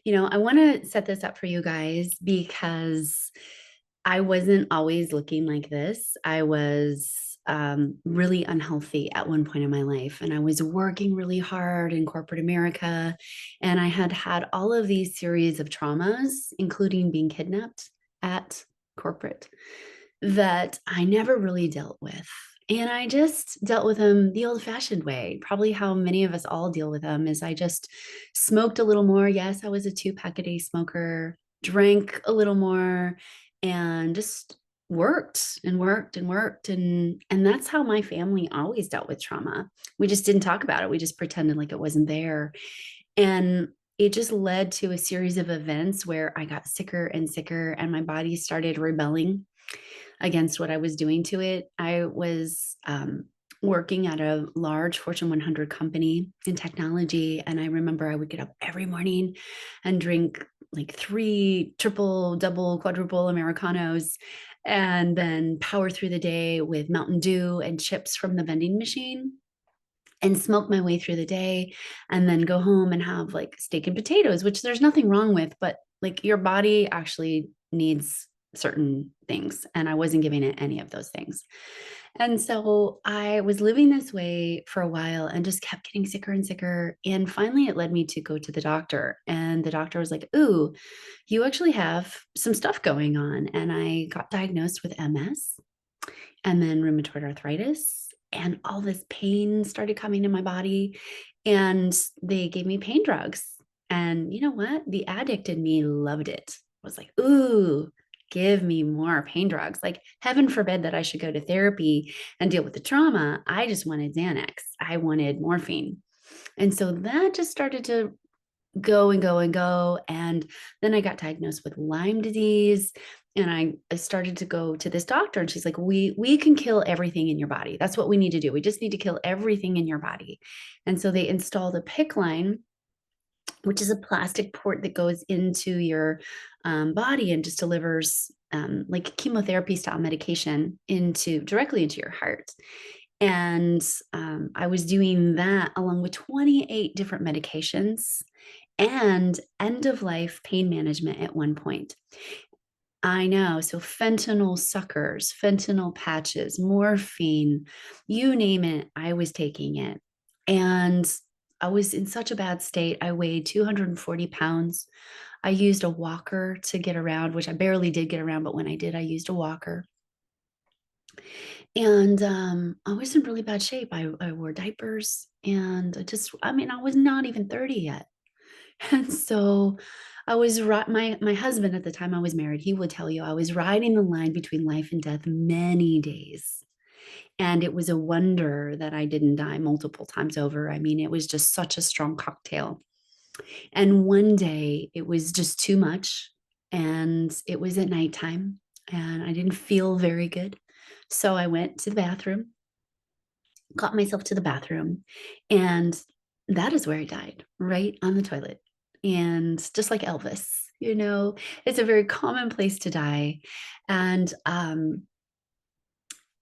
I want to set this up for you guys because I wasn't always looking like this. I was really unhealthy at one point in my life, and I was working really hard in corporate America. And I had had all of these series of traumas, including being kidnapped at corporate, that I never really dealt with. And I just dealt with them the old fashioned way. Probably how many of us all deal with them is I just smoked a little more. Yes, I was a 2 pack a day smoker, drank a little more, and just worked and worked and worked. And that's how my family always dealt with trauma. We just didn't talk about it. We just pretended like it wasn't there. And it just led to a series of events where I got sicker and sicker, and my body started rebelling against what I was doing to it. I was working at a large Fortune 100 company in technology. And I remember I would get up every morning and drink like 3 triple, double, quadruple Americanos, and then power through the day with Mountain Dew and chips from the vending machine and smoke my way through the day, and then go home and have like steak and potatoes, which there's nothing wrong with, but like your body actually needs certain things. And I wasn't giving it any of those things. And so I was living this way for a while and just kept getting sicker and sicker. And finally, it led me to go to the doctor. And the doctor was like, "Ooh, you actually have some stuff going on." And I got diagnosed with MS and then rheumatoid arthritis, and all this pain started coming in my body, and they gave me pain drugs. And you know what, the addict in me loved it. Was like, ooh, give me more pain drugs. Like, heaven forbid that I should go to therapy and deal with the trauma. I just wanted Xanax. I wanted morphine. And so that just started to go and go and go. And then I got diagnosed with Lyme disease. And I started to go to this doctor, and she's like, we can kill everything in your body. That's what we need to do. We just need to kill everything in your body. And so they installed a PICC line, which is a plastic port that goes into your body and just delivers like chemotherapy style medication into directly into your heart. And I was doing that along with 28 different medications and end of life pain management at one point. I know. So fentanyl suckers, fentanyl patches, morphine, you name it, I was taking it. And I was in such a bad state. I weighed 240 pounds. I used a walker to get around, which I barely did get around, but when I did, I used a walker. And I was in really bad shape. I wore diapers, and I mean, I was not even 30 yet. And so I was my husband at the time I was married, he would tell you I was riding the line between life and death many days. And it was a wonder that I didn't die multiple times over. I mean, it was just such a strong cocktail. And one day it was just too much. And it was at nighttime, and I didn't feel very good. So I went to the bathroom, got myself to the bathroom, and that is where I died, right on the toilet. And just like Elvis, it's a very common place to die. And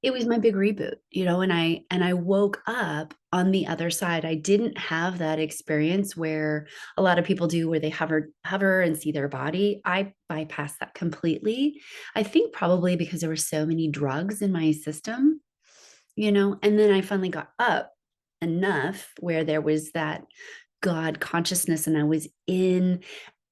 it was my big reboot, and I woke up on the other side. I didn't have that experience where a lot of people do, where they hover and see their body. I bypassed that completely. I think probably because there were so many drugs in my system, and then I finally got up enough where there was that God consciousness, and I was in,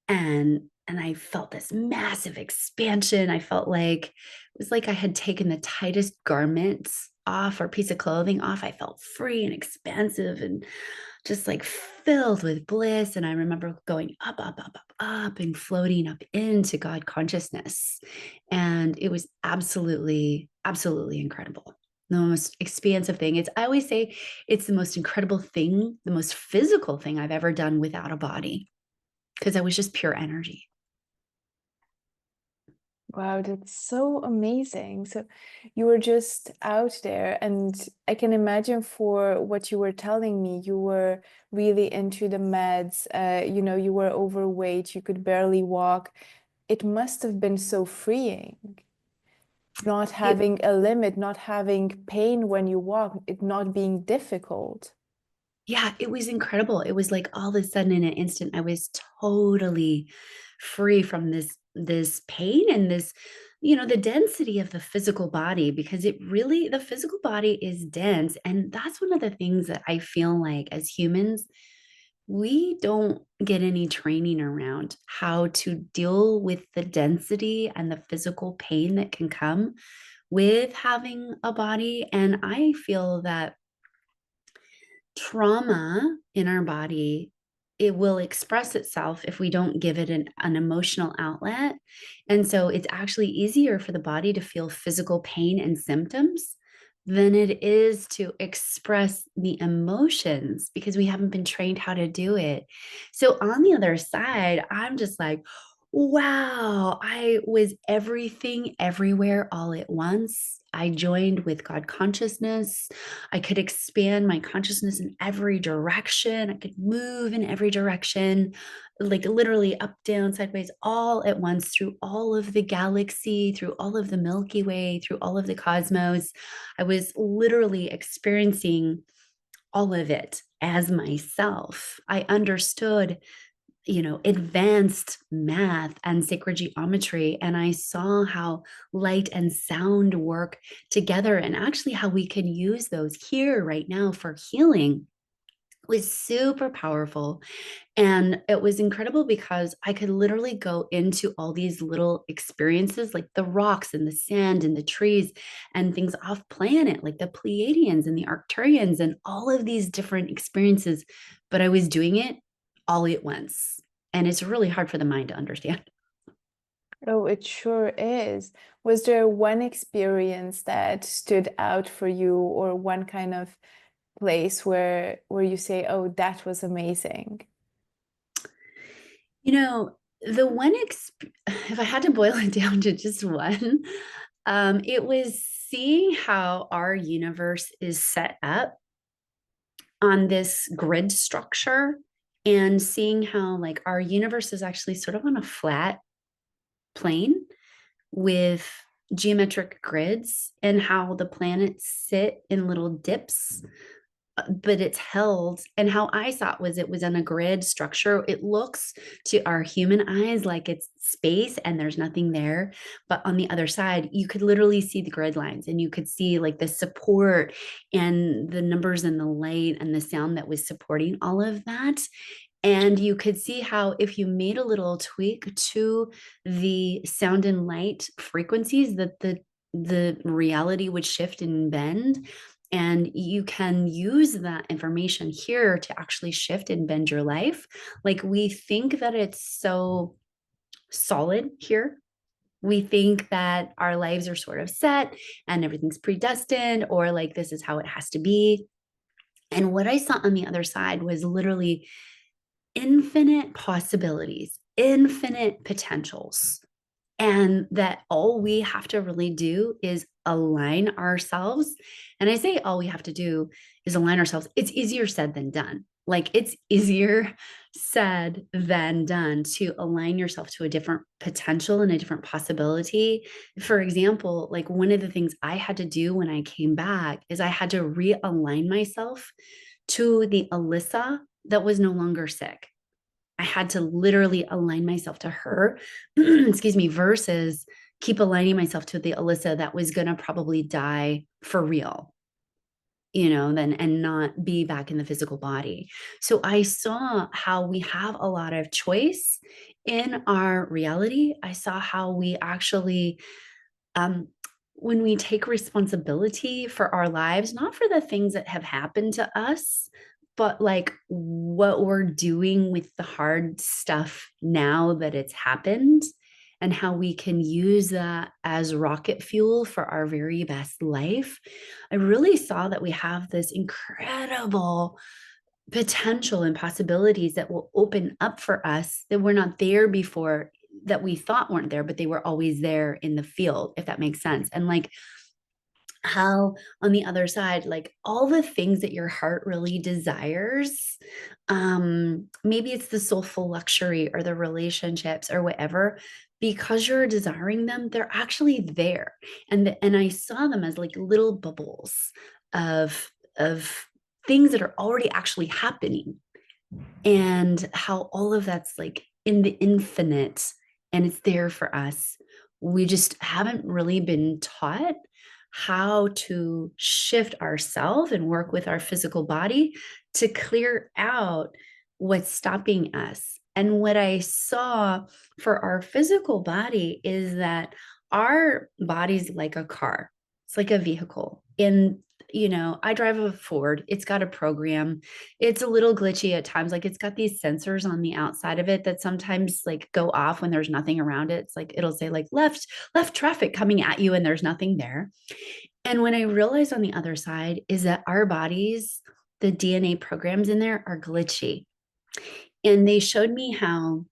and I felt this massive expansion. I felt like it was like I had taken the tightest garments off or piece of clothing off. I felt free and expansive and just like filled with bliss. And I remember going up, up, up, up, up, and floating up into God consciousness. And it was absolutely, absolutely incredible. The most expansive thing. I always say it's the most incredible thing, the most physical thing I've ever done without a body, because I was just pure energy. Wow, that's so amazing. So you were just out there, and I can imagine for what you were telling me, you were really into the meds. You were overweight, you could barely walk. It must have been so freeing, not It having a limit, not having pain when you walk, it not being difficult. Yeah, it was incredible. It was like all of a sudden in an instant, I was totally free from this pain and this, the density of the physical body, because the physical body is dense. And that's one of the things that I feel like as humans, we don't get any training around how to deal with the density and the physical pain that can come with having a body. And I feel that trauma in our body, it will express itself if we don't give it an emotional outlet. And so it's actually easier for the body to feel physical pain and symptoms than it is to express the emotions, because we haven't been trained how to do it. So on the other side, I'm just like, wow, I was everything everywhere all at once. I joined with God consciousness. I could expand my consciousness in every direction. I could move in every direction, like literally up, down, sideways, all at once, through all of the galaxy, through all of the Milky Way, through all of the cosmos. I was literally experiencing all of it as myself. I understood, advanced math and sacred geometry. And I saw how light and sound work together, and actually how we can use those here right now for healing. It was super powerful. And it was incredible because I could literally go into all these little experiences, like the rocks and the sand and the trees and things off planet, like the Pleiadians and the Arcturians and all of these different experiences. But I was doing it all at once. And it's really hard for the mind to understand. Oh, it sure is. Was there one experience that stood out for you, or one kind of place where you say, "Oh, that was amazing"? You know, the one, if I had to boil it down to just one, it was seeing how our universe is set up on this grid structure, and seeing how like our universe is actually sort of on a flat plane with geometric grids, and how the planets sit in little dips, but it's held. And how I saw it was on a grid structure. It looks to our human eyes like it's space and there's nothing there. But on the other side, you could literally see the grid lines, and you could see like the support and the numbers and the light and the sound that was supporting all of that. And you could see how if you made a little tweak to the sound and light frequencies, that the reality would shift and bend. And you can use that information here to actually shift and bend your life. Like, we think that it's so solid here. We think that our lives are sort of set and everything's predestined, or like this is how it has to be. And what I saw on the other side was literally infinite possibilities, infinite potentials. And that all we have to really do is align ourselves. And I say all we have to do is align ourselves. It's easier said than done. Like, it's easier said than done to align yourself to a different potential and a different possibility. For example, like one of the things I had to do when I came back is I had to realign myself to the Alyssa that was no longer sick. I had to literally align myself to her, excuse me, versus keep aligning myself to the Alyssa that was going to probably die for real, then, and not be back in the physical body. So I saw how we have a lot of choice in our reality. I saw how we actually, um, when we take responsibility for our lives, not for the things that have happened to us, but like what we're doing with the hard stuff now that it's happened, and how we can use that as rocket fuel for our very best life. I really saw that we have this incredible potential and possibilities that will open up for us that were not there before, that we thought weren't there, but they were always there in the field, if that makes sense. And like how on the other side, like all the things that your heart really desires, maybe it's the soulful luxury or the relationships or whatever, because you're desiring them, they're actually there. And I saw them as like little bubbles of things that are already actually happening, and how all of that's like in the infinite and it's there for us. We just haven't really been taught how to shift ourselves and work with our physical body to clear out what's stopping us. And what I saw for our physical body is that our body's like a car, it's like a vehicle. And, I drive a Ford, it's got a program. It's a little glitchy at times. Like it's got these sensors on the outside of it that sometimes like go off when there's nothing around it. It's like it'll say like left traffic coming at you and there's nothing there. And when I realized on the other side is that our bodies, the DNA programs in there are glitchy. And they showed me how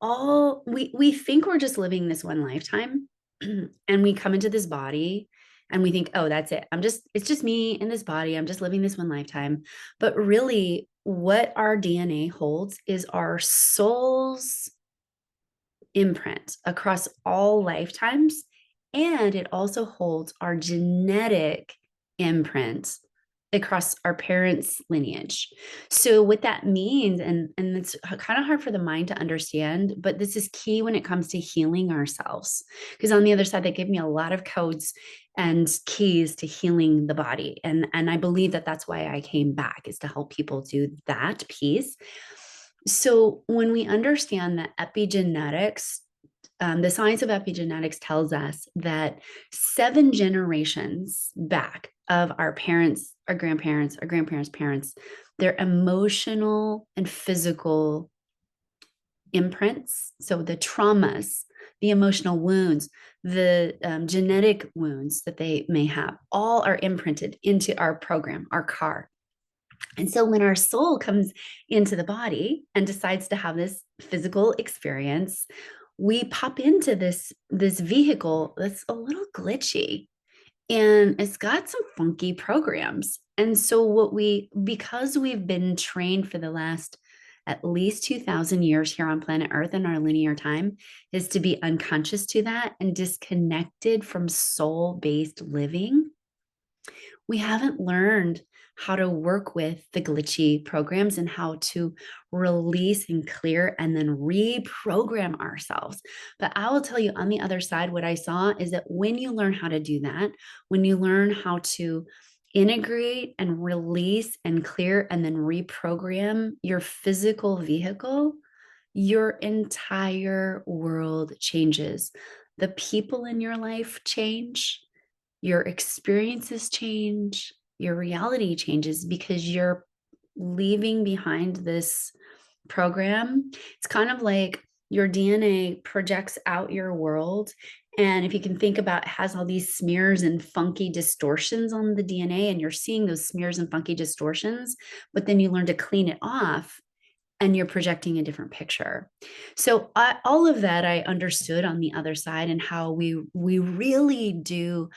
all we think we're just living this one lifetime and we come into this body and we think, oh, that's it, it's just me in this body, I'm just living this one lifetime. But really what our DNA holds is our soul's imprint across all lifetimes, and it also holds our genetic imprint across our parents' lineage. So what that means, and it's kind of hard for the mind to understand, but this is key when it comes to healing ourselves. Because on the other side, they gave me a lot of codes and keys to healing the body. And I believe that that's why I came back, is to help people do that piece. So when we understand that epigenetics, the science of epigenetics tells us that 7 generations back of our parents, our grandparents' parents, their emotional and physical imprints, so the traumas, the emotional wounds, the genetic wounds that they may have, all are imprinted into our program, our car. And so when our soul comes into the body and decides to have this physical experience, we pop into this vehicle that's a little glitchy and it's got some funky programs. And so because we've been trained for the last at least 2000 years here on planet Earth in our linear time, is to be unconscious to that and disconnected from soul-based living. We haven't learned how to work with the glitchy programs and how to release and clear and then reprogram ourselves. But I will tell you, on the other side, what I saw is that when you learn how to do that, when you learn how to integrate and release and clear and then reprogram your physical vehicle, your entire world changes. The people in your life change, your experiences change, your reality changes, because you're leaving behind this program. It's kind of like your DNA projects out your world. And if you can think about, it has all these smears and funky distortions on the DNA, and you're seeing those smears and funky distortions, but then you learn to clean it off and you're projecting a different picture. So all of that I understood on the other side, and how we really do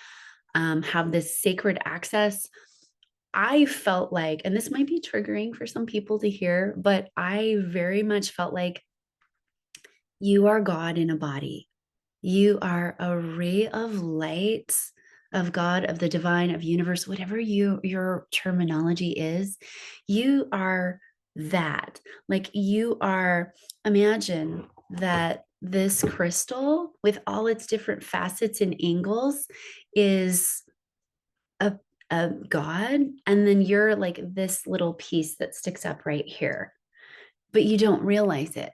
have this sacred access. I felt like, and this might be triggering for some people to hear, but I very much felt like you are God in a body. You are a ray of light of God, of the divine, of universe, whatever your terminology is. You are that. Like you are, imagine that this crystal with all its different facets and angles is a, a God, and then you're like this little piece that sticks up right here, but you don't realize it,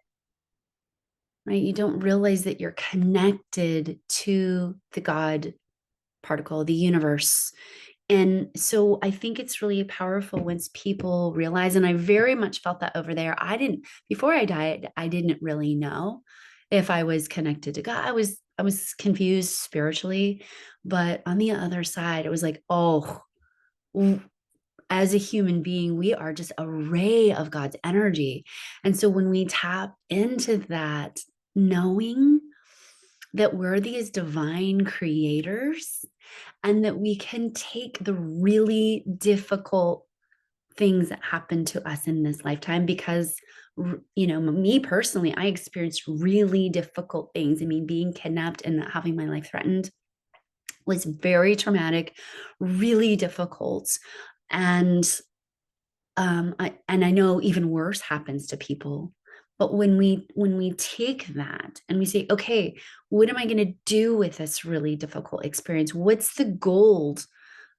right? You don't realize that you're connected to the God particle, the universe. And so I think it's really powerful once people realize, and I very much felt that over there. Before I died, I didn't really know if I was connected to God. I was confused spiritually, but on the other side, it was like, oh, as a human being, we are just a ray of God's energy. And so when we tap into that, knowing that we're these divine creators and that we can take the really difficult things that happen to us in this lifetime, because me personally, I experienced really difficult things. I mean, being kidnapped and having my life threatened was very traumatic, really difficult. And I know even worse happens to people. But when we take that and we say, okay, what am I going to do with this really difficult experience? What's the gold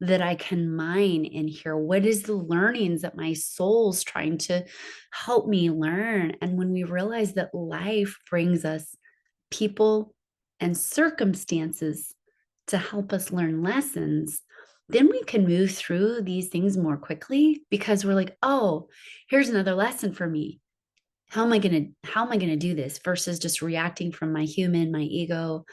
that I can mine in here? What is the learnings that my soul's trying to help me learn? And when we realize that life brings us people and circumstances to help us learn lessons, then we can move through these things more quickly because we're like, oh, here's another lesson for me. How am I going to do this versus just reacting from my human, my ego.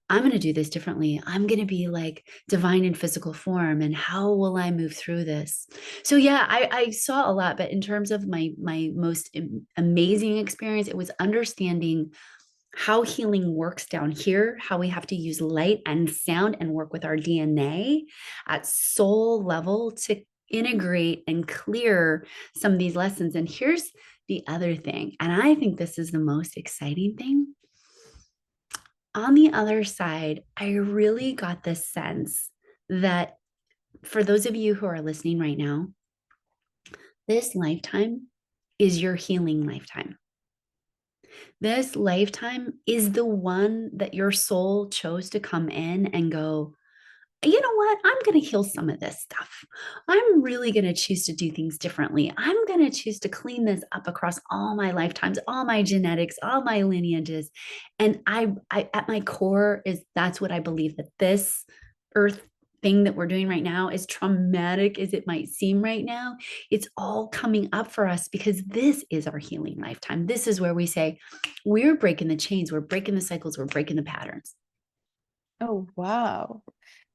I'm going to do this differently. I'm going to be like divine in physical form. And how will I move through this? So yeah, I saw a lot, but in terms of my most amazing experience, it was understanding how healing works down here, how we have to use light and sound and work with our DNA at soul level to integrate and clear some of these lessons. And here's the other thing, and I think this is the most exciting thing. On the other side, I really got this sense that for those of you who are listening right now, this lifetime is your healing lifetime. This lifetime is the one that your soul chose to come in and go, you know what? I'm going to heal some of this stuff. I'm really going to choose to do things differently. I'm going to choose to clean this up across all my lifetimes, all my genetics, all my lineages. And I at my core is that's what I believe, that this earth thing that we're doing right now, as traumatic as it might seem right now, it's all coming up for us because this is our healing lifetime. This is where we say, we're breaking the chains, we're breaking the cycles, we're breaking the patterns. Oh, wow.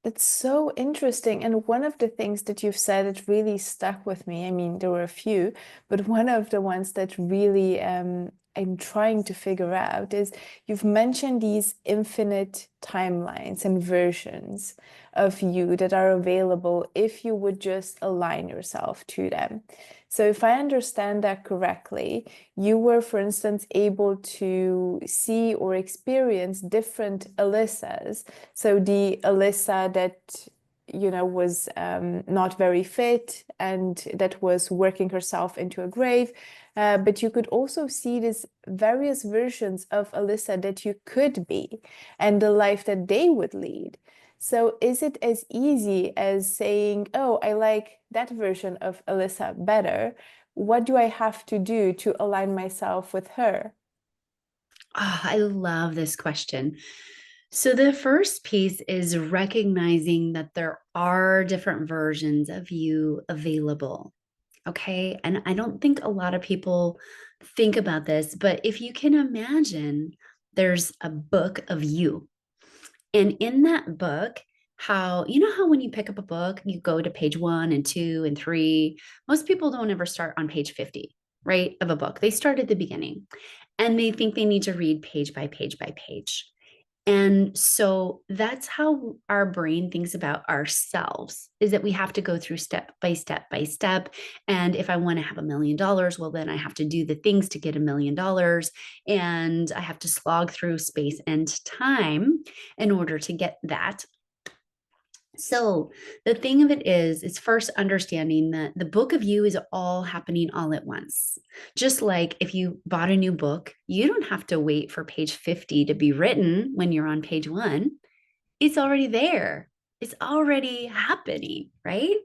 That's so interesting. And one of the things that you've said that really stuck with me, I mean, there were a few, but one of the ones that really I'm trying to figure out is you've mentioned these infinite timelines and versions of you that are available if you would just align yourself to them. So if I understand that correctly, you were, for instance, able to see or experience different Alyssas. So the Alyssa that, was not very fit and that was working herself into a grave. But you could also see these various versions of Alyssa that you could be and the life that they would lead. So is it as easy as saying, oh, I like that version of Alyssa better? What do I have to do to align myself with her? Oh, I love this question. So, the first piece is recognizing that there are different versions of you available. Okay. And I don't think a lot of people think about this, but if you can imagine, there's a book of you. And in that book, how when you pick up a book, you go to page 1 and 2 and 3. Most people don't ever start on page 50, right? Of a book. They start at the beginning and they think they need to read page by page by page. And so that's how our brain thinks about ourselves, is that we have to go through step by step by step. And if I want to have $1 million, well, then I have to do the things to get $1 million. And I have to slog through space and time in order to get that. So the thing of it is first understanding that the book of you is all happening all at once. Just like if you bought a new book, you don't have to wait for page 50 to be written when you're on page 1. It's already there. It's already happening, right?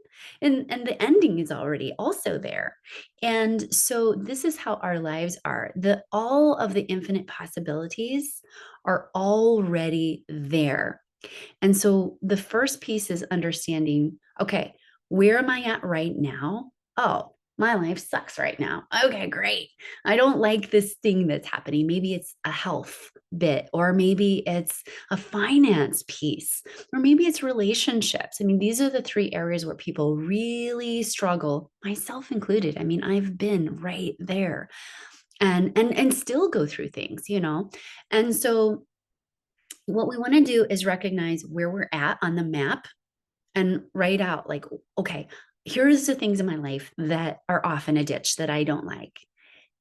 And the ending is already also there. And so this is how our lives are. The all of the infinite possibilities are already there. And so the first piece is understanding, okay, where am I at right now? Oh, my life sucks right now. Okay, great. I don't like this thing that's happening. Maybe it's a health bit, or maybe it's a finance piece, or maybe it's relationships. I mean, these are the three areas where people really struggle, myself included. I mean, I've been right there and still go through things. And so what we want to do is recognize where we're at on the map and write out like, okay, here's the things in my life that are off in a ditch that I don't like.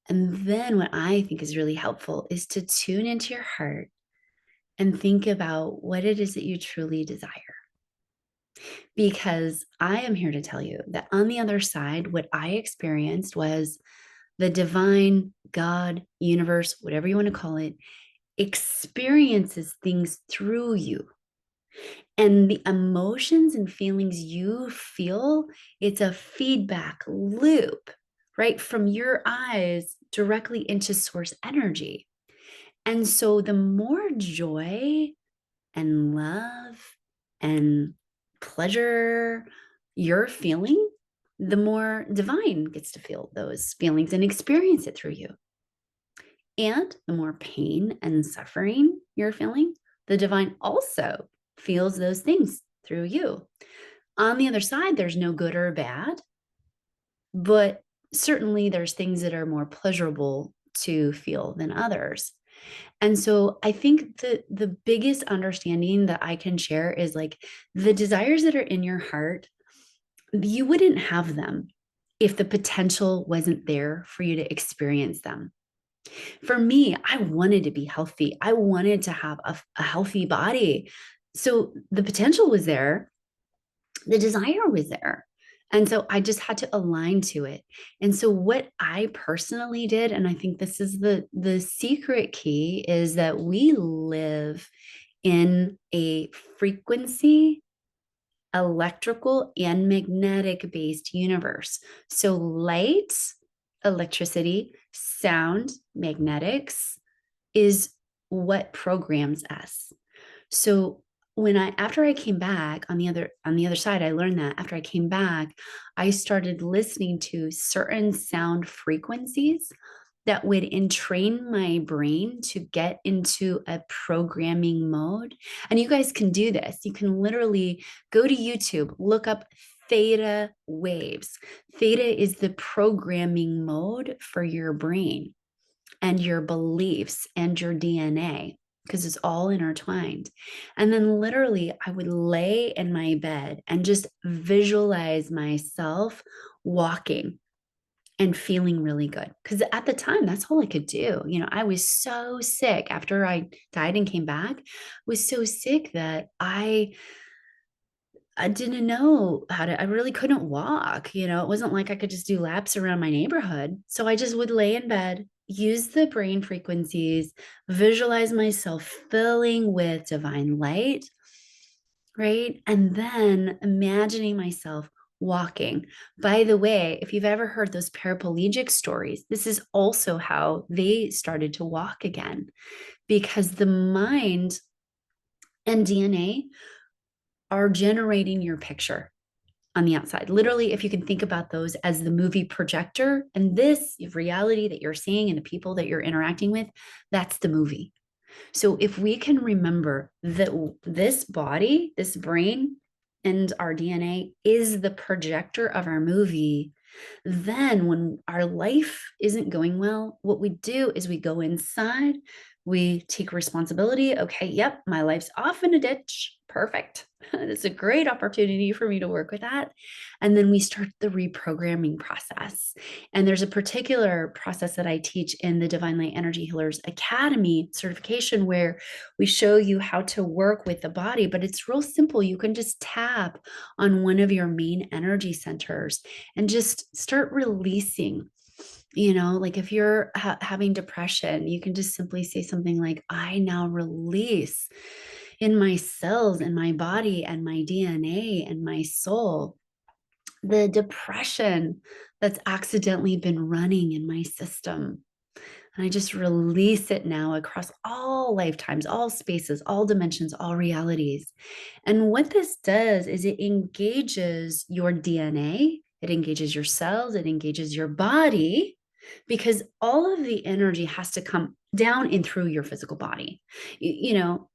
And then what I think is really helpful is to tune into your heart and think about what it is that you truly desire. because I am here to tell you that on the other side, what I experienced was the divine God, universe, whatever you want to call it, experiences things through you. And the emotions and feelings you feel, it's a feedback loop, right? From your eyes directly into source energy. And so the more joy and love and pleasure you're feeling, the more divine gets to feel those feelings and experience it through you. And the more pain and suffering you're feeling, the divine also feels those things through you. On the other side, there's no good or bad, but certainly there's things that are more pleasurable to feel than others. And so I think that the biggest understanding that I can share is like the desires that are in your heart, you wouldn't have them if the potential wasn't there for you to experience them. For me, I wanted to be healthy. I wanted to have a healthy body. So the potential was there, the desire was there. And so I just had to align to it. And so what I personally did, and I think this is the secret key, is that we live in a frequency, electrical and magnetic based universe. So light, electricity, sound, magnetics is what programs us. So when I after I came back on the other side, I learned that after I came back, I started listening to certain sound frequencies that would entrain my brain to get into a programming mode. And you guys can do this. You can literally go to YouTube, look up theta waves. Theta is the programming mode for your brain and your beliefs and your DNA, because it's all intertwined. And then literally, I would lay in my bed and just visualize myself walking and feeling really good. Because at the time, that's all I could do. You know, I was so sick after I died and came back. I was so sick that I didn't know how to, I really couldn't walk. You know, it wasn't like I could just do laps around my neighborhood. So I just would lay in bed, use the brain frequencies, visualize myself filling with divine light, right? And then imagining myself walking. By the way, if you've ever heard those paraplegic stories, this is also how they started to walk again, because the mind and DNA are generating your picture on the outside. Literally, if you can think about those as the movie projector, and this reality that you're seeing and the people that you're interacting with, that's the movie. So if we can remember that this body, this brain, and our DNA is the projector of our movie, then when our life isn't going well, what we do is we go inside, we take responsibility. Okay, yep, my life's off in a ditch. Perfect. It's a great opportunity for me to work with that. And then we start the reprogramming process. And there's a particular process that I teach in the Divine Light Energy Healers Academy certification where we show you how to work with the body, but it's real simple. You can just tap on one of your main energy centers and just start releasing. You know, like if you're having depression, you can just simply say something like, I now release in my cells, in my body, and my DNA and my soul the depression that's accidentally been running in my system. And I just release it now across all lifetimes, all spaces, all dimensions, all realities. And what this does is it engages your DNA, it engages your cells, it engages your body, because all of the energy has to come down and through your physical body. You know,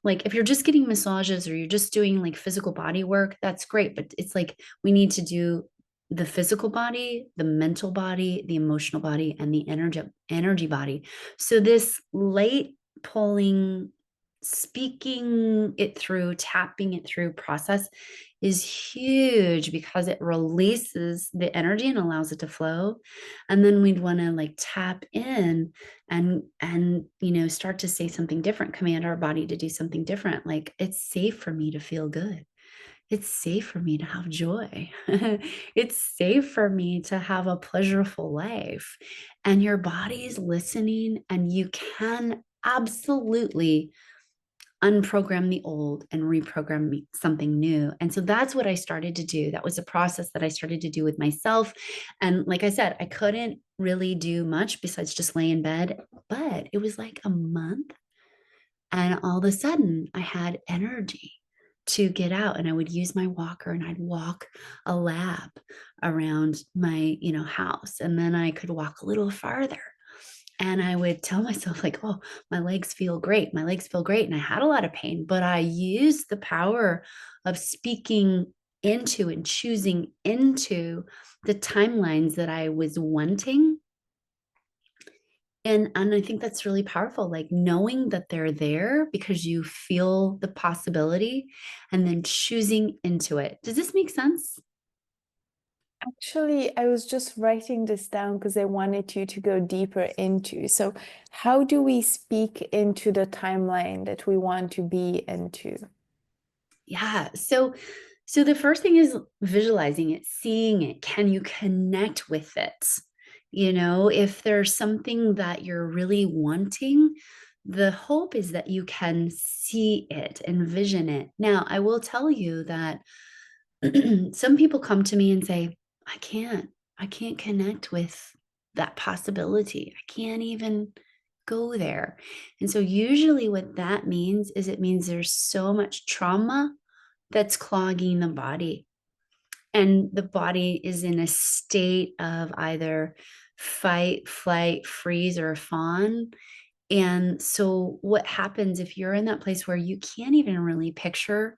like if you're just getting massages or you're just doing like physical body work, that's great. But it's like we need to do the physical body, the mental body, the emotional body, and the energy body. So this light pulling, speaking it through, tapping it through process is huge because it releases the energy and allows it to flow. And then we'd want to like tap in and you know, start to say something different, command our body to do something different. Like it's safe for me to feel good. it's safe for me to have joy. It's safe for me to have a pleasurable life. And your body is listening, and you can absolutely unprogram the old and reprogram something new. And so that's what I started to do. That was a process that I started to do with myself. And like I said, I couldn't really do much besides just lay in bed, but it was like a month. And all of a sudden, I had energy to get out, and I would use my walker and I'd walk a lap around my, house. And then I could walk a little farther, and I would tell myself, like, oh, my legs feel great. My legs feel great. And I had a lot of pain, but I used the power of speaking into and choosing into the timelines that I was wanting. And I think that's really powerful, like knowing that they're there because you feel the possibility and then choosing into it. Does this make sense? Actually, I was just writing this down because I wanted you to go deeper into. So, how do we speak into the timeline that we want to be into? Yeah. So the first thing is visualizing it, seeing it. Can you connect with it? If there's something that you're really wanting, the hope is that you can see it, envision it. Now, I will tell you that some people come to me and say, I can't, I can't connect with that possibility. I can't even go there. And so, usually, what that means is it means there's so much trauma that's clogging the body. And the body is in a state of either fight, flight, freeze, or fawn. And so, what happens if you're in that place where you can't even really picture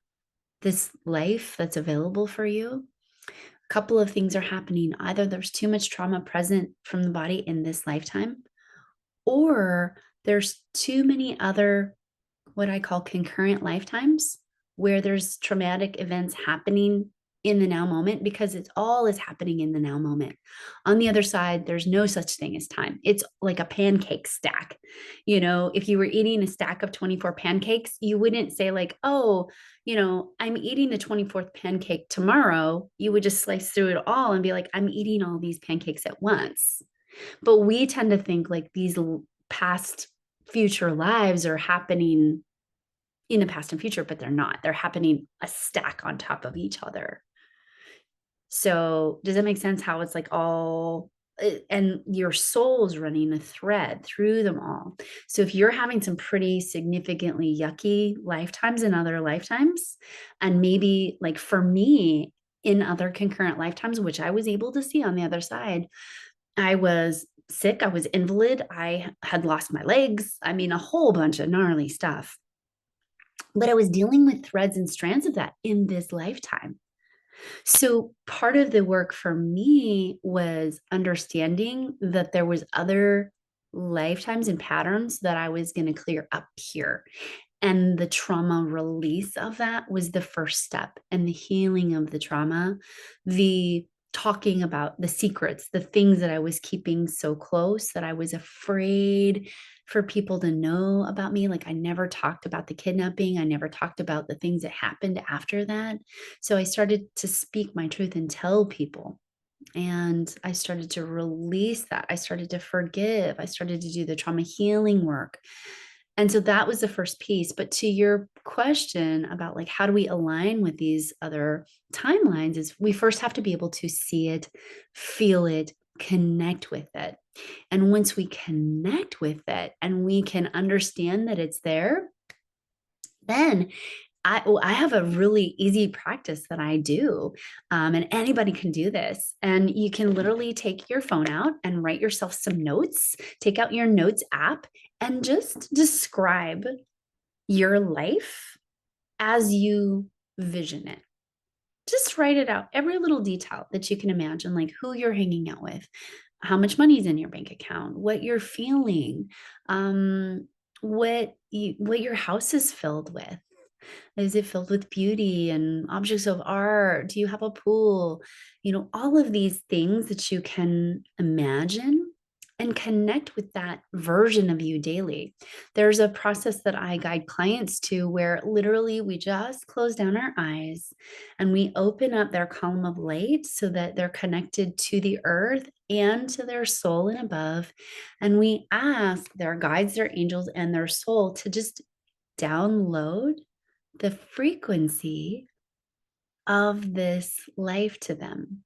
this life that's available for you? A couple of things are happening. Either there's too much trauma present from the body in this lifetime, or there's too many other what I call concurrent lifetimes where there's traumatic events happening in the now moment because it's all is happening in the now moment. On the other side, there's no such thing as time. It's like a pancake stack. If you were eating a stack of 24 pancakes, you wouldn't say, like, oh, I'm eating the 24th pancake tomorrow. You would just slice through it all and be like, I'm eating all these pancakes at once. But we tend to think like these past future lives are happening in the past and future, but they're not. They're happening a stack on top of each other. So does that make sense how it's like all and your soul's running a thread through them all. So if you're having some pretty significantly yucky lifetimes in other lifetimes, and maybe like for me in other concurrent lifetimes, which I was able to see on the other side, I was sick, I was invalid, I had lost my legs. I mean, a whole bunch of gnarly stuff. But I was dealing with threads and strands of that in this lifetime. So part of the work for me was understanding that there was other lifetimes and patterns that I was going to clear up here. And the trauma release of that was the first step, and the healing of the trauma, the talking about the secrets, the things that I was keeping so close that I was afraid for people to know about me. Like I never talked about the kidnapping. I never talked about the things that happened after that. So I started to speak my truth and tell people. And I started to release that. I started to forgive. I started to do the trauma healing work. And so that was the first piece. But to your question about like, how do we align with these other timelines is we first have to be able to see it, feel it, connect with it. And once we connect with it and we can understand that it's there, then I have a really easy practice that I do, and anybody can do this. And you can literally take your phone out and write yourself some notes, take out your notes app, and just describe your life as you vision it. Just write it out, every little detail that you can imagine, like who you're hanging out with, how much money is in your bank account, what you're feeling, what your house is filled with. Is it filled with beauty and objects of art? Do you have a pool? All of these things that you can imagine and connect with that version of you daily. There's a process that I guide clients to where literally we just close down our eyes and we open up their column of light so that they're connected to the earth and to their soul and above. And we ask their guides, their angels, and their soul to just download the frequency of this life to them,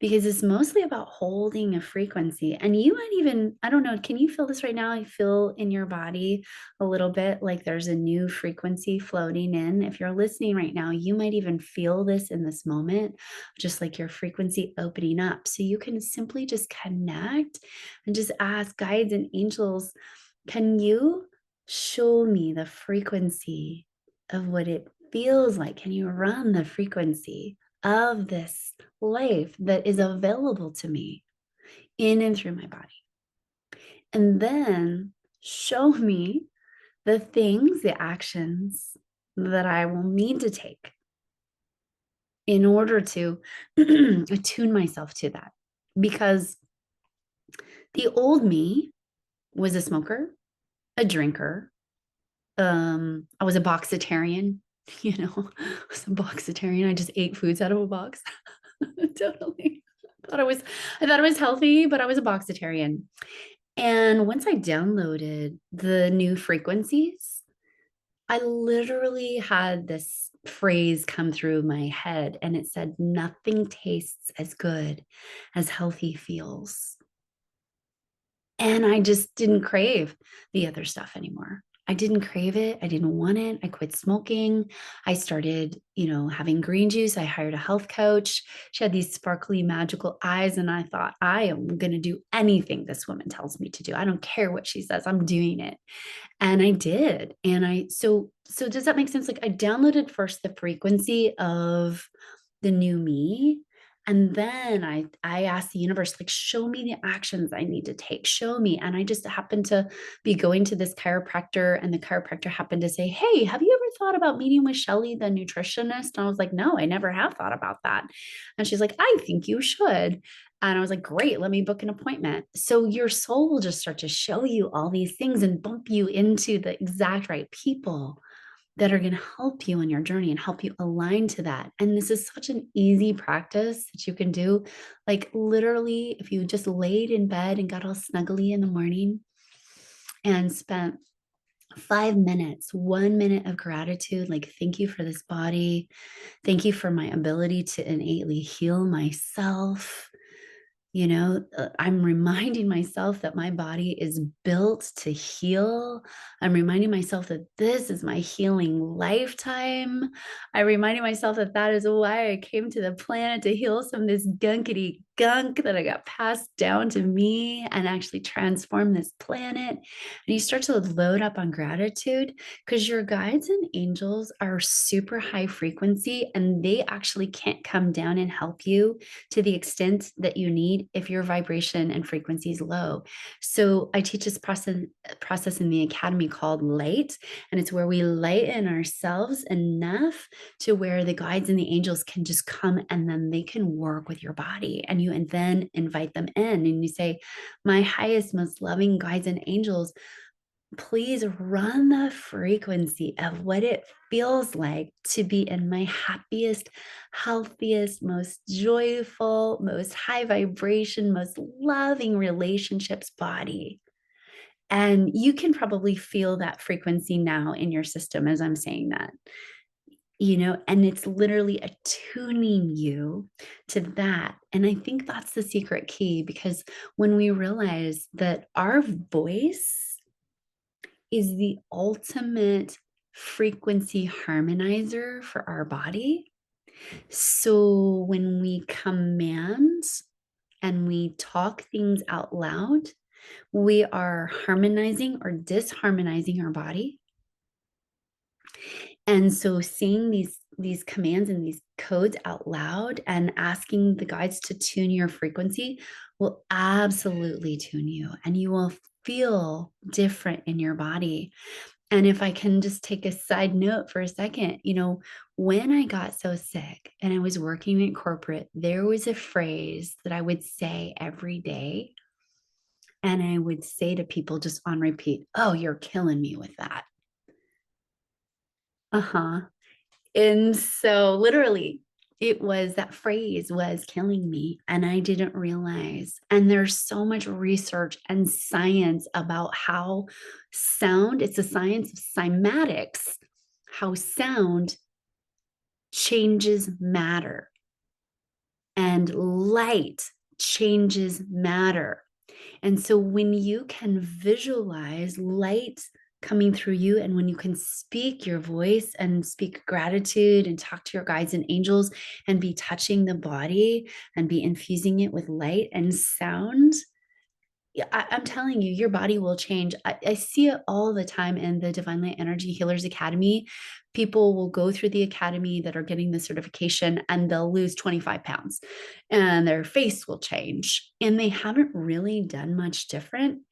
because it's mostly about holding a frequency. And you might even, I don't know, can you feel this right now? You feel in your body a little bit like there's a new frequency floating in. If you're listening right now, you might even feel this in this moment, just like your frequency opening up. So you can simply just connect and just ask guides and angels, can you show me the frequency of what it feels like? Can you run the frequency of this life that is available to me in and through my body? And then show me the things, the actions that I will need to take in order to attune myself to that. Because the old me was a smoker, a drinker. I was a boxitarian, I was a boxitarian. I just ate foods out of a box. Totally. I thought it was healthy, but I was a boxitarian. And once I downloaded the new frequencies, I literally had this phrase come through my head, and it said, nothing tastes as good as healthy feels. And I just didn't crave the other stuff anymore. I didn't crave it. I didn't want it. I quit smoking. I started, having green juice. I hired a health coach. She had these sparkly, magical eyes. And I thought, I am going to do anything this woman tells me to do. I don't care what she says. I'm doing it. And I did. And so does that make sense? Like, I downloaded first the frequency of the new me. And then I asked the universe, like, show me the actions I need to take, show me. And I just happened to be going to this chiropractor, and the chiropractor happened to say, hey, have you ever thought about meeting with Shelly, the nutritionist? And I was like, no, I never have thought about that. And she's like, I think you should. And I was like, great, let me book an appointment. So your soul will just start to show you all these things and bump you into the exact right people that are going to help you on your journey and help you align to that. And this is such an easy practice that you can do. Like, literally, if you just laid in bed and got all snuggly in the morning and spent 5 minutes, 1 minute of gratitude, like, thank you for this body. Thank you for my ability to innately heal myself. I'm reminding myself that my body is built to heal. I'm reminding myself that this is my healing lifetime. I'm reminding myself that that is why I came to the planet, to heal some of this gunkety gunk that I got passed down to me and actually transform this planet. And you start to load up on gratitude, because your guides and angels are super high frequency, and they actually can't come down and help you to the extent that you need if your vibration and frequency is low. So I teach this process in the academy called light, and it's where we lighten ourselves enough to where the guides and the angels can just come, and then they can work with your body, and you and then invite them in and you say, my highest, most loving guides and angels, please run the frequency of what it feels like to be in my happiest, healthiest, most joyful, most high vibration, most loving relationships body. And you can probably feel that frequency now in your system as I'm saying that, and it's literally attuning you to that. And I think that's the secret key, because when we realize that our voice is the ultimate frequency harmonizer for our body. So when we command and we talk things out loud, we are harmonizing or disharmonizing our body. And so saying these commands and these codes out loud and asking the guides to tune your frequency will absolutely tune you, and you will feel different in your body. And if I can just take a side note for a second, when I got so sick and I was working in corporate, there was a phrase that I would say every day. And I would say to people just on repeat, oh, you're killing me with that. Uh-huh. And so literally it was that phrase was killing me and I didn't realize. And there's so much research and science about how sound, it's a science of cymatics, how sound changes matter and light changes matter. And so when you can visualize light coming through you, and when you can speak your voice and speak gratitude and talk to your guides and angels and be touching the body and be infusing it with light and sound, yeah, I'm telling you, your body will change. I see it all the time in the Divine Light Energy Healers Academy. People will go through the academy that are getting the certification and they'll lose 25 pounds and their face will change. And they haven't really done much different.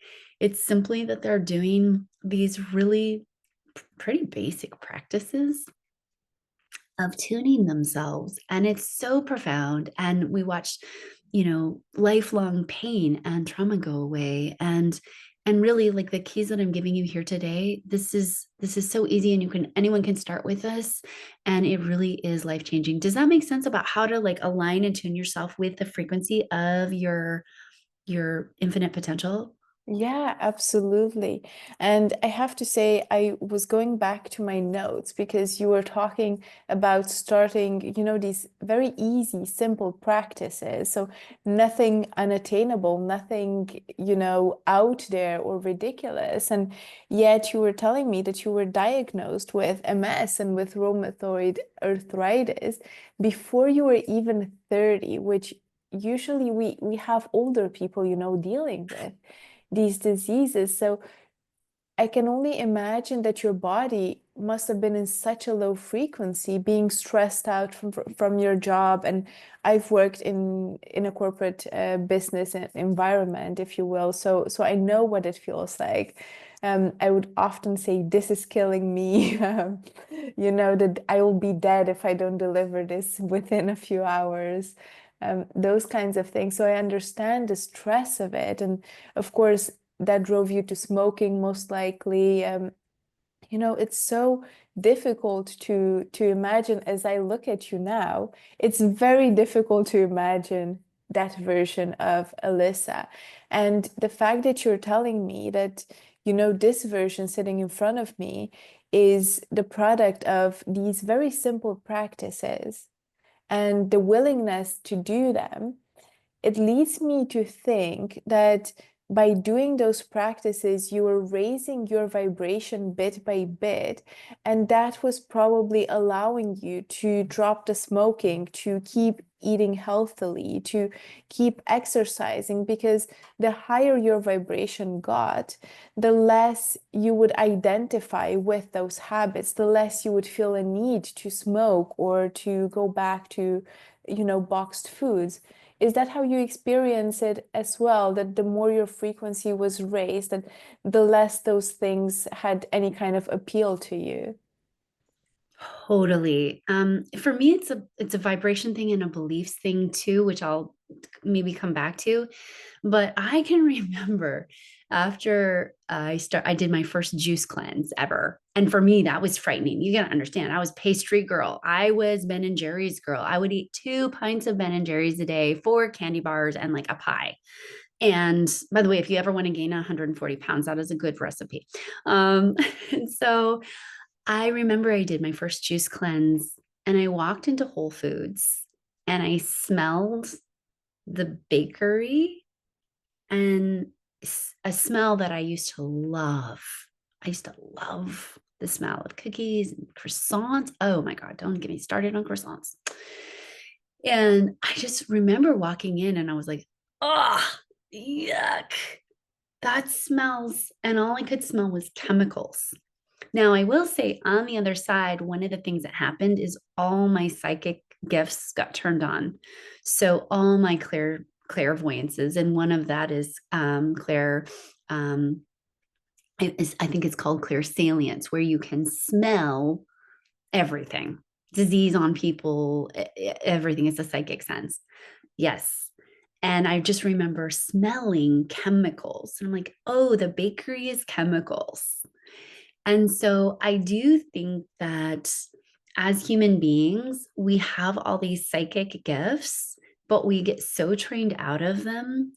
It's simply that they're doing these really pretty basic practices of tuning themselves. And it's so profound. And we watched, lifelong pain and trauma go away. And really like the keys that I'm giving you here today, this is so easy and anyone can start with this. And it really is life-changing. Does that make sense about how to like align and tune yourself with the frequency of your infinite potential? Yeah, absolutely. And I have to say, I was going back to my notes because you were talking about starting, these very easy, simple practices. So nothing unattainable, nothing, out there or ridiculous. And yet you were telling me that you were diagnosed with MS and with rheumatoid arthritis before you were even 30, which usually we have older people, dealing with these diseases. So I can only imagine that your body must have been in such a low frequency, being stressed out from your job. And I've worked in a corporate business environment, if you will. So I know what it feels like. I would often say, "This is killing me." That I will be dead if I don't deliver this within a few hours. Those kinds of things. So I understand the stress of it, and of course that drove you to smoking most likely. It's so difficult to imagine. As I look at you now, it's very difficult to imagine that version of Alyssa. And the fact that you're telling me that, this version sitting in front of me is the product of these very simple practices and the willingness to do them, it leads me to think that by doing those practices, you were raising your vibration bit by bit. And that was probably allowing you to drop the smoking, to keep eating healthily, to keep exercising, because the higher your vibration got, the less you would identify with those habits, the less you would feel a need to smoke or to go back to, boxed foods. Is that how you experience it as well? That the more your frequency was raised, that the less those things had any kind of appeal to you? Totally. For me, it's a vibration thing and a beliefs thing too, which I'll maybe come back to. But I can remember after I did my first juice cleanse ever. And for me, that was frightening. You gotta understand, I was pastry girl. I was Ben and Jerry's girl. I would eat 2 pints of Ben and Jerry's a day, 4 candy bars, and like a pie. And by the way, if you ever want to gain 140 pounds, that is a good recipe. And so I remember I did my first juice cleanse and I walked into Whole Foods and I smelled the bakery and a smell that I used to love. I used to love the smell of cookies and croissants. Oh my God, don't get me started on croissants. And I just remember walking in and I was like, oh, yuck. That smells, and all I could smell was chemicals. Now, I will say on the other side, one of the things that happened is all my psychic gifts got turned on. So all my clairvoyances, and one of that is um, I think it's called clairsalience, where you can smell everything, disease on people, everything is a psychic sense. Yes. And I just remember smelling chemicals. And I'm like, oh, the bakery is chemicals. And so I do think that as human beings, we have all these psychic gifts, but we get so trained out of them.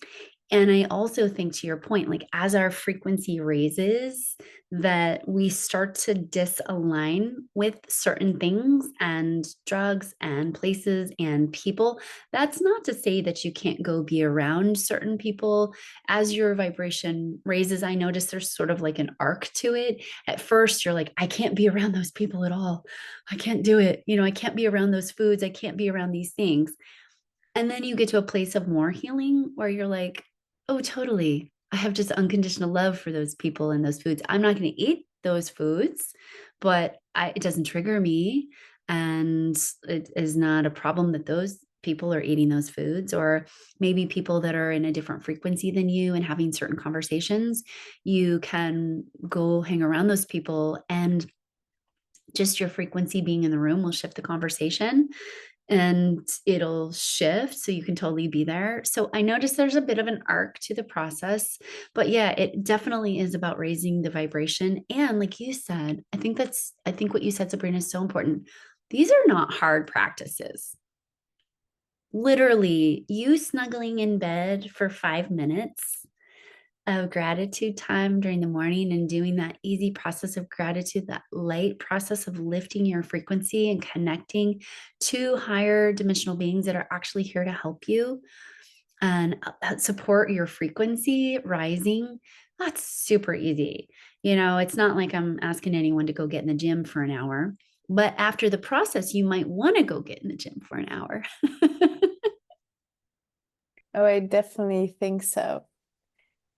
And I also think, to your point, like as our frequency raises, that we start to disalign with certain things and drugs and places and people. That's not to say that you can't go be around certain people. As your vibration raises, I notice there's sort of like an arc to it. At first, you're like, I can't be around those people at all. I can't do it. I can't be around those foods. I can't be around these things. And then you get to a place of more healing where you're like, oh, totally. I have just unconditional love for those people and those foods. I'm not going to eat those foods, but it doesn't trigger me. And it is not a problem that those people are eating those foods, or maybe people that are in a different frequency than you and having certain conversations. You can go hang around those people, and just your frequency being in the room will shift the conversation and it'll shift so you can totally be there. So I noticed there's a bit of an arc to the process, but yeah, it definitely is about raising the vibration. And like you said, I think what you said, Sabrina, is so important. These are not hard practices. Literally, you snuggling in bed for 5 minutes of gratitude time during the morning and doing that easy process of gratitude, that light process of lifting your frequency and connecting to higher dimensional beings that are actually here to help you and support your frequency rising. That's super easy. It's not like I'm asking anyone to go get in the gym for an hour, but after the process, you might want to go get in the gym for an hour. Oh, I definitely think so.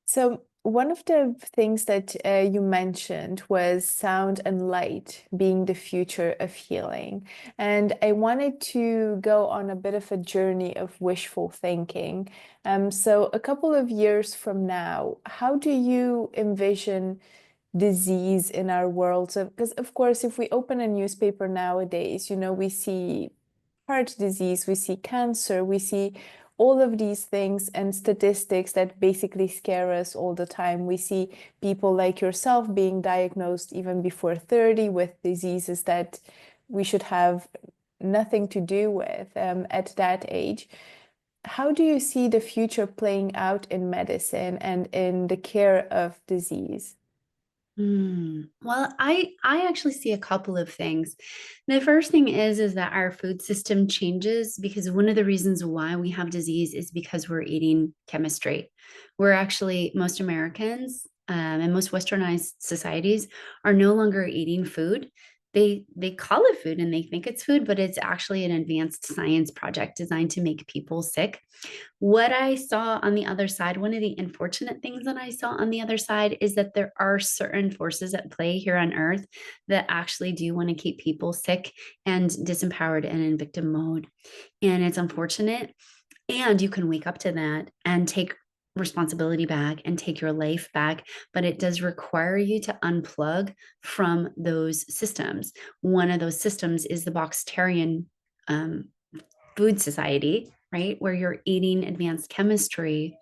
So, one of the things that you mentioned was sound and light being the future of healing. And I wanted to go on a bit of a journey of wishful thinking. So, a couple of years from now, how do you envision disease in our world? So, because, of course, if we open a newspaper nowadays, we see heart disease, we see cancer, we see all of these things and statistics that basically scare us all the time. We see people like yourself being diagnosed even before 30 with diseases that we should have nothing to do with at that age. How do you see the future playing out in medicine and in the care of disease? Well, I actually see a couple of things. The first thing is that our food system changes because one of the reasons why we have disease is because we're eating chemistry. We're actually most Americans and most westernized societies are no longer eating food. They call it food and they think it's food, but it's actually an advanced science project designed to make people sick. What I saw on the other side, one of the unfortunate things that I saw on the other side is that there are certain forces at play here on earth that actually do want to keep people sick and disempowered and in victim mode. And it's unfortunate. And you can wake up to that and take responsibility back and take your life back, but it does require you to unplug from those systems. One of those systems is the Boxterian um, food society, right? Where you're eating advanced chemistry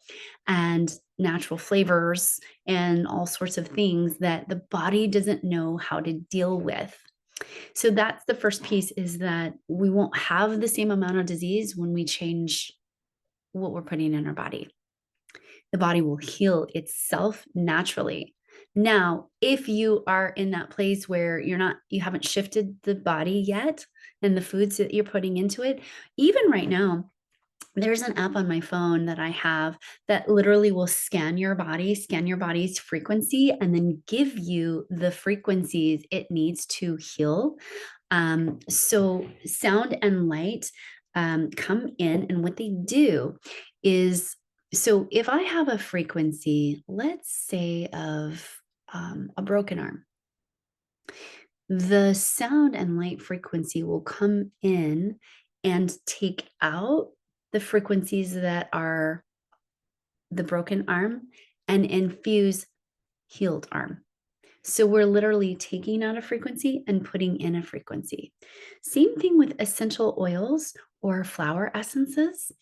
and natural flavors and all sorts of things that the body doesn't know how to deal with. So that's the first piece, is that we won't have the same amount of disease when we change what we're putting in our body. The body will heal itself naturally. Now, if you are in that place where you haven't shifted the body yet and the foods that you're putting into it, even right now, there's an app on my phone that I have that literally will scan your body, scan your body's frequency, and then give you the frequencies it needs to heal. So sound and light come in, and what they do is, so if I have a frequency, let's say of a broken arm, the sound and light frequency will come in and take out the frequencies that are the broken arm and infuse healed arm. So we're literally taking out a frequency and putting in a frequency. Same thing with essential oils or flower essences.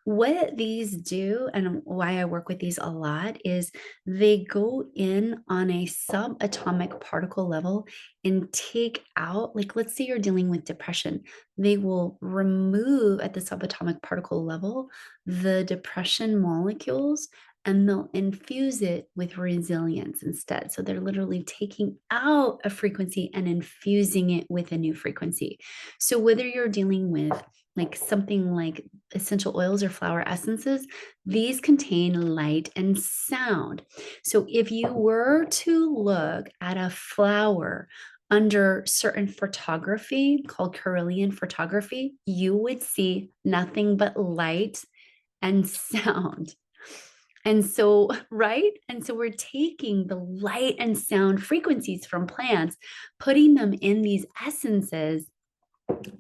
What these do, and why I work with these a lot, is they go in on a subatomic particle level and take out, like, let's say you're dealing with depression, they will remove at the subatomic particle level the depression molecules and they'll infuse it with resilience instead. So they're literally taking out a frequency and infusing it with a new frequency. So whether you're dealing with like something like essential oils or flower essences, these contain light and sound. So if you were to look at a flower under certain photography called Carillion photography, you would see nothing but light and sound. And so, right? And so we're taking the light and sound frequencies from plants, putting them in these essences.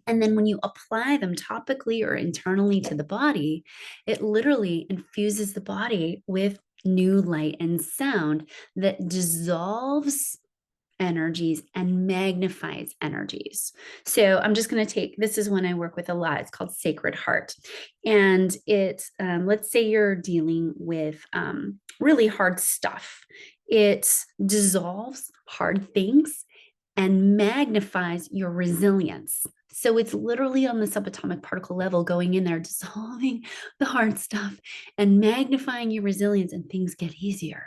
And then when you apply them topically or internally to the body, it literally infuses the body with new light and sound that dissolves energies and magnifies energies. So I'm just going to take, this is one I work with a lot. It's called Sacred Heart. And it's, let's say you're dealing with really hard stuff. It dissolves hard things and magnifies your resilience. So it's literally on the subatomic particle level going in there, dissolving the hard stuff and magnifying your resilience, and things get easier.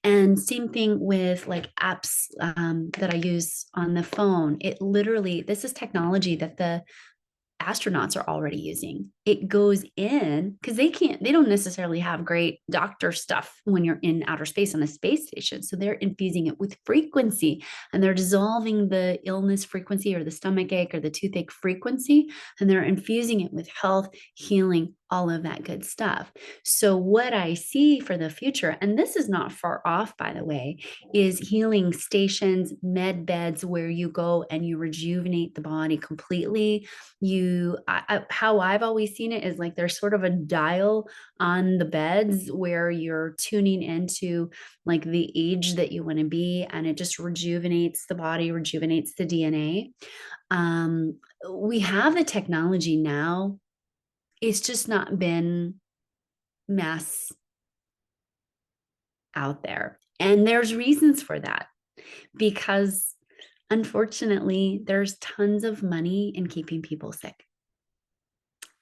And same thing with like apps that I use on the phone. It literally, this is technology that the astronauts are already using. It goes in because they don't necessarily have great doctor stuff when you're in outer space on a space station. So they're infusing it with frequency and they're dissolving the illness frequency or the stomach ache or the toothache frequency. And they're infusing it with health, healing, all of that good stuff. So what I see for the future, and this is not far off, by the way, is healing stations, med beds where you go and you rejuvenate the body completely. How I've always seen it is like there's sort of a dial on the beds where you're tuning into like the age that you want to be, and it just rejuvenates the body, rejuvenates the DNA. We have the technology now. It's just not been mass out there. And there's reasons for that because unfortunately, there's tons of money in keeping people sick.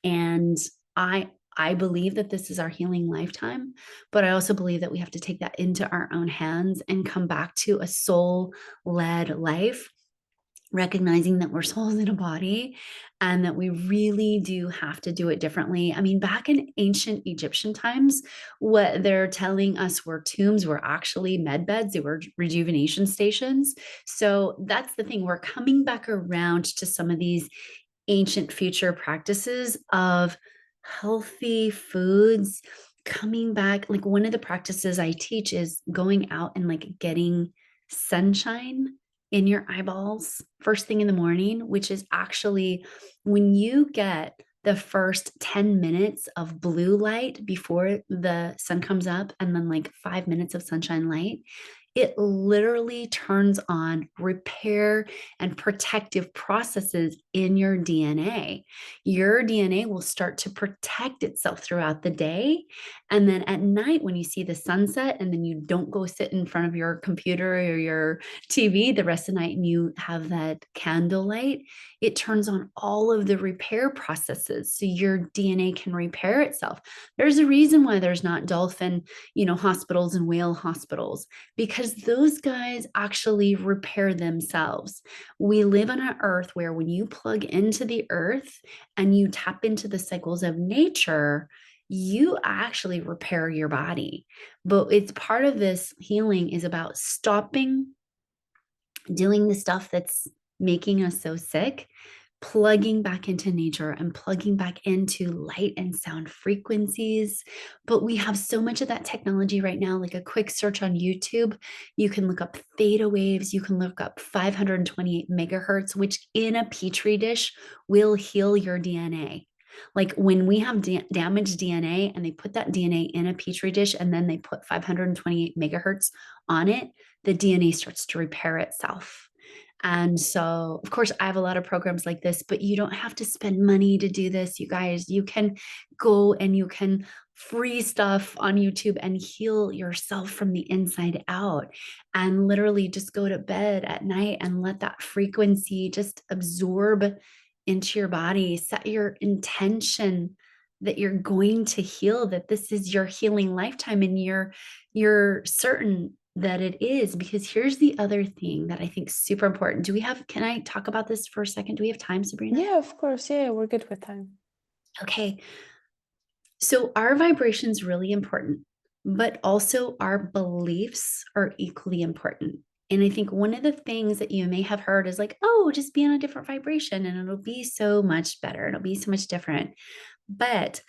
And I believe that this is our healing lifetime, but I also believe that we have to take that into our own hands and come back to a soul-led life, recognizing that we're souls in a body and that we really do have to do it differently. I mean, back in ancient Egyptian times, what they're telling us were tombs were actually med beds, they were rejuvenation stations. So that's the thing. We're coming back around to some of these ancient future practices of healthy foods coming back. Like one of the practices I teach is going out and like getting sunshine in your eyeballs first thing in the morning, which is actually when you get the first 10 minutes of blue light before the sun comes up and then like 5 minutes of sunshine light, it literally turns on repair and protective processes in your DNA. Your DNA will start to protect itself throughout the day. And then at night, when you see the sunset and then you don't go sit in front of your computer or your TV the rest of the night and you have that candlelight, it turns on all of the repair processes so your DNA can repair itself. There's a reason why there's not dolphin, hospitals and whale hospitals, because those guys actually repair themselves. We live on an earth where when you plug into the earth and you tap into the cycles of nature, you actually repair your body. But it's part of this healing is about stopping doing the stuff that's making us so sick, plugging back into nature and plugging back into light and sound frequencies. But we have so much of that technology right now, like a quick search on YouTube. You can look up theta waves, you can look up 528 megahertz, which in a petri dish will heal your DNA. Like when we have damaged DNA and they put that DNA in a petri dish and then they put 528 megahertz on it, the DNA starts to repair itself. And so, of course, I have a lot of programs like this, but you don't have to spend money to do this, you guys. You can go and you can free stuff on YouTube and heal yourself from the inside out, and literally just go to bed at night and let that frequency just absorb into your body. Set your intention that you're going to heal, that this is your healing lifetime, and you're certain that it is. Because here's the other thing that I think is super important. Can I talk about this for a second? Do we have time, Sabrina? Yeah, of course. Yeah, we're good with time. Okay. So our vibration is really important, but also our beliefs are equally important. And I think one of the things that you may have heard is like, oh, just be on a different vibration and it'll be so much better. It'll be so much different. But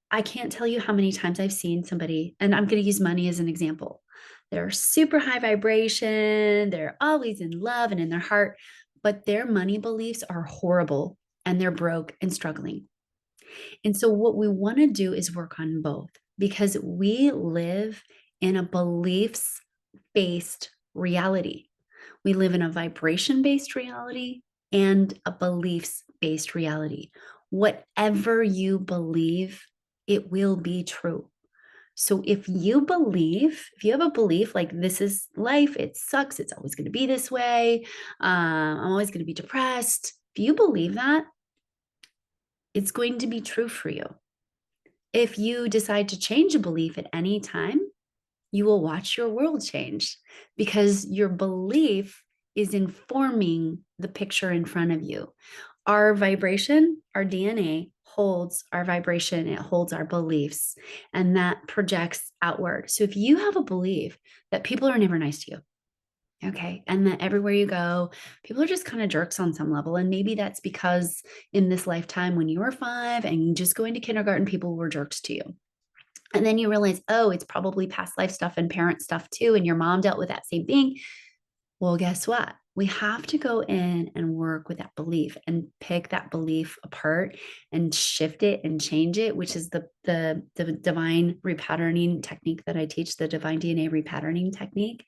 I can't tell you how many times I've seen somebody, and I'm going to use money as an example. They're super high vibration, they're always in love and in their heart, but their money beliefs are horrible and they're broke and struggling. And so, what we want to do is work on both, because we live in a beliefs based reality. We live in a vibration based reality and a beliefs based reality. Whatever you believe, it will be true. So if you have a belief like this is life, it sucks, it's always going to be this way, I'm always going to be depressed. If you believe that, it's going to be true for you. If you decide to change a belief at any time, you will watch your world change, because your belief is informing the picture in front of you. Our vibration, our DNA holds our vibration, it holds our beliefs, and that projects outward. So if you have a belief that people are never nice to you, okay, and that everywhere you go, people are just kind of jerks on some level, and maybe that's because in this lifetime when you were 5 and just going to kindergarten, people were jerks to you. And then you realize, oh, it's probably past life stuff and parent stuff too. And your mom dealt with that same thing. Well, guess what? We have to go in and work with that belief and pick that belief apart and shift it and change it, which is the divine repatterning technique that I teach, the divine DNA repatterning technique,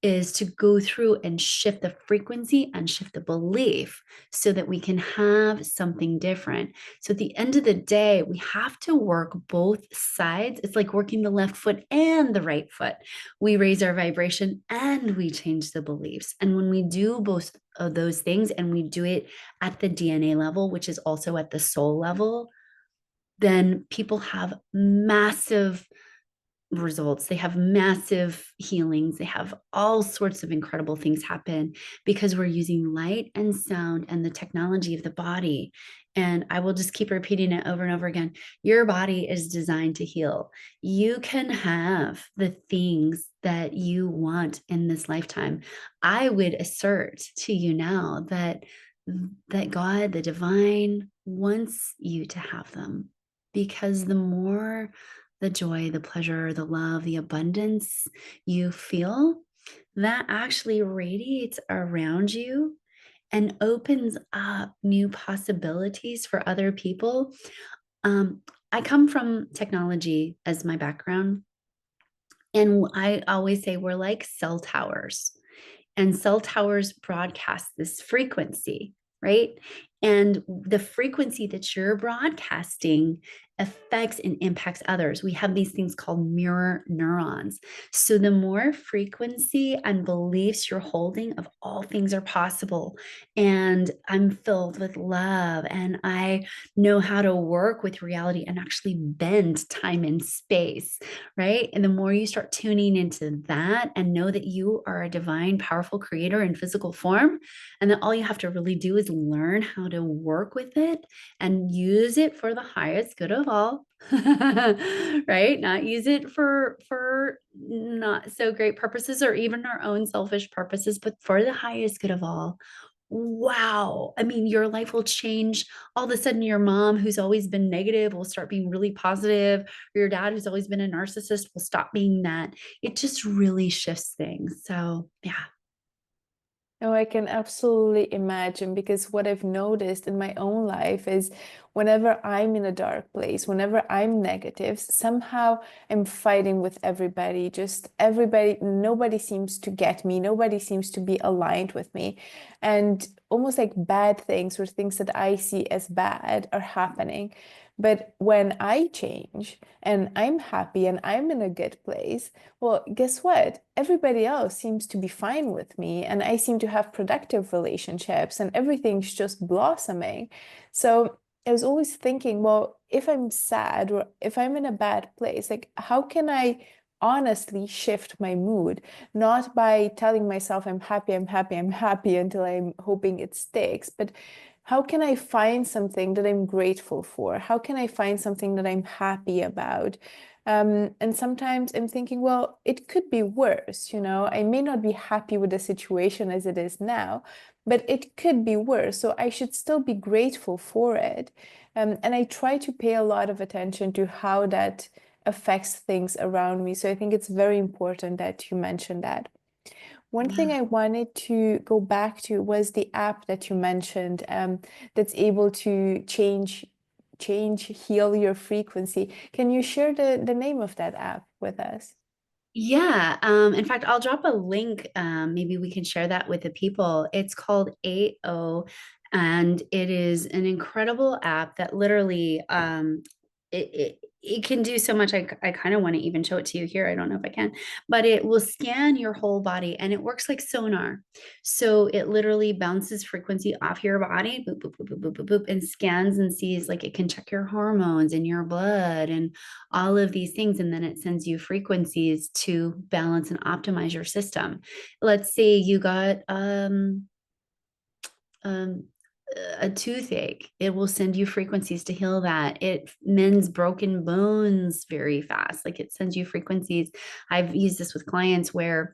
is to go through and shift the frequency and shift the belief so that we can have something different. So at the end of the day, we have to work both sides. It's like working the left foot and the right foot. We raise our vibration and we change the beliefs. And when we do both of those things, and we do it at the DNA level, which is also at the soul level, then people have massive results. They have massive healings. They have all sorts of incredible things happen, because we're using light and sound and the technology of the body. And I will just keep repeating it over and over again. Your body is designed to heal. You can have the things that you want in this lifetime. I would assert to you now that God, the divine, wants you to have them, because the more the joy, the pleasure, the love, the abundance you feel, that actually radiates around you and opens up new possibilities for other people. I come from technology as my background, and I always say we're like cell towers, and cell towers broadcast this frequency, right? And the frequency that you're broadcasting affects and impacts others. We have these things called mirror neurons. So the more frequency and beliefs you're holding of all things are possible, and I'm filled with love, and I know how to work with reality and actually bend time and space, right? And the more you start tuning into that and know that you are a divine, powerful creator in physical form, and that all you have to really do is learn how to work with it and use it for the highest good of all, right? Not use it for not so great purposes or even our own selfish purposes, but for the highest good of all. Wow. I mean, your life will change. All of a sudden, your mom, who's always been negative, will start being really positive, or your dad, who's always been a narcissist, will stop being that. It just really shifts things. So, yeah. No, I can absolutely imagine because what I've noticed in my own life is whenever I'm in a dark place, whenever I'm negative, somehow I'm fighting with everybody. Just everybody, nobody seems to get me, nobody seems to be aligned with me. And almost like bad things or things that I see as bad are happening. But when I change and I'm happy and I'm in a good place, well, guess what? Everybody else seems to be fine with me, and I seem to have productive relationships, and everything's just blossoming. So I was always thinking, well, if I'm sad or if I'm in a bad place, like, how can I honestly shift my mood? Not by telling myself I'm happy, I'm happy, I'm happy until I'm hoping it sticks, but how can I find something that I'm grateful for? How can I find something that I'm happy about? And sometimes I'm thinking, well, it could be worse, you know. I may not be happy with the situation as it is now, but it could be worse. So I should still be grateful for it. And I try to pay a lot of attention to how that affects things around me. So I think it's very important that you mentioned that. One thing Yeah. I wanted to go back to was the app that you mentioned, that's able to heal your frequency. Can you share the name of that app with us? Yeah. In fact, I'll drop a link. Maybe we can share that with the people. It's called AO, and it is an incredible app that literally it can do so much. I kind of want to even show it to you here. I don't know if I can, but it will scan your whole body and it works like sonar. So it literally bounces frequency off your body, boop, boop, boop, boop, boop, boop, boop, and scans and sees like it can check your hormones in your blood and all of these things. And then it sends you frequencies to balance and optimize your system. Let's say you got um, a toothache, it will send you frequencies to heal that. It mends broken bones very fast. Like it sends you frequencies. I've used this with clients where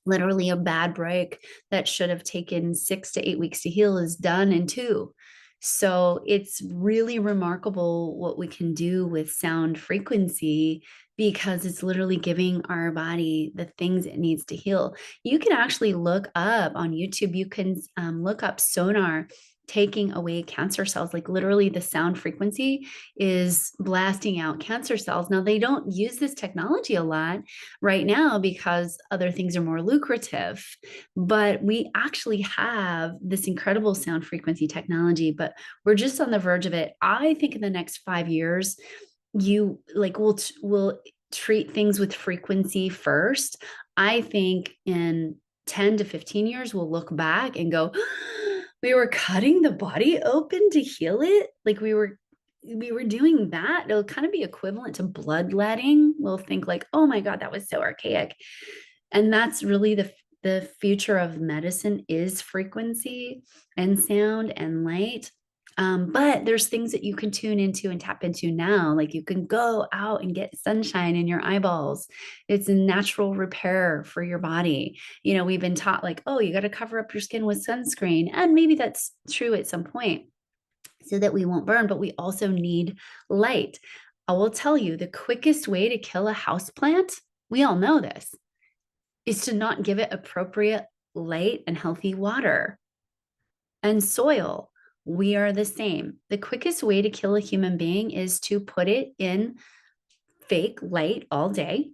literally a bad break that should have taken 6 to 8 weeks to heal is done in two. So it's really remarkable what we can do with sound frequency because it's literally giving our body the things it needs to heal. You can actually look up on YouTube, you can look up sonar taking away cancer cells. Like literally, the sound frequency is blasting out cancer cells. Now, they don't use this technology a lot right now because other things are more lucrative. But we actually have this incredible sound frequency technology, but we're just on the verge of it. I think in the next 5 years, you like will treat things with frequency first. I think in 10 to 15 years, we'll look back and go, we were cutting the body open to heal it. Like we were doing that. It'll kind of be equivalent to bloodletting. We'll think like, oh my God, that was so archaic. And that's really the future of medicine is frequency and sound and light. But there's things that you can tune into and tap into now. Like you can go out and get sunshine in your eyeballs. It's a natural repair for your body. We've been taught like, oh, you got to cover up your skin with sunscreen. And maybe that's true at some point so that we won't burn, but we also need light. I will tell you the quickest way to kill a house plant, we all know this, is to not give it appropriate light and healthy water and soil. We are the same. The quickest way to kill a human being is to put it in fake light all day.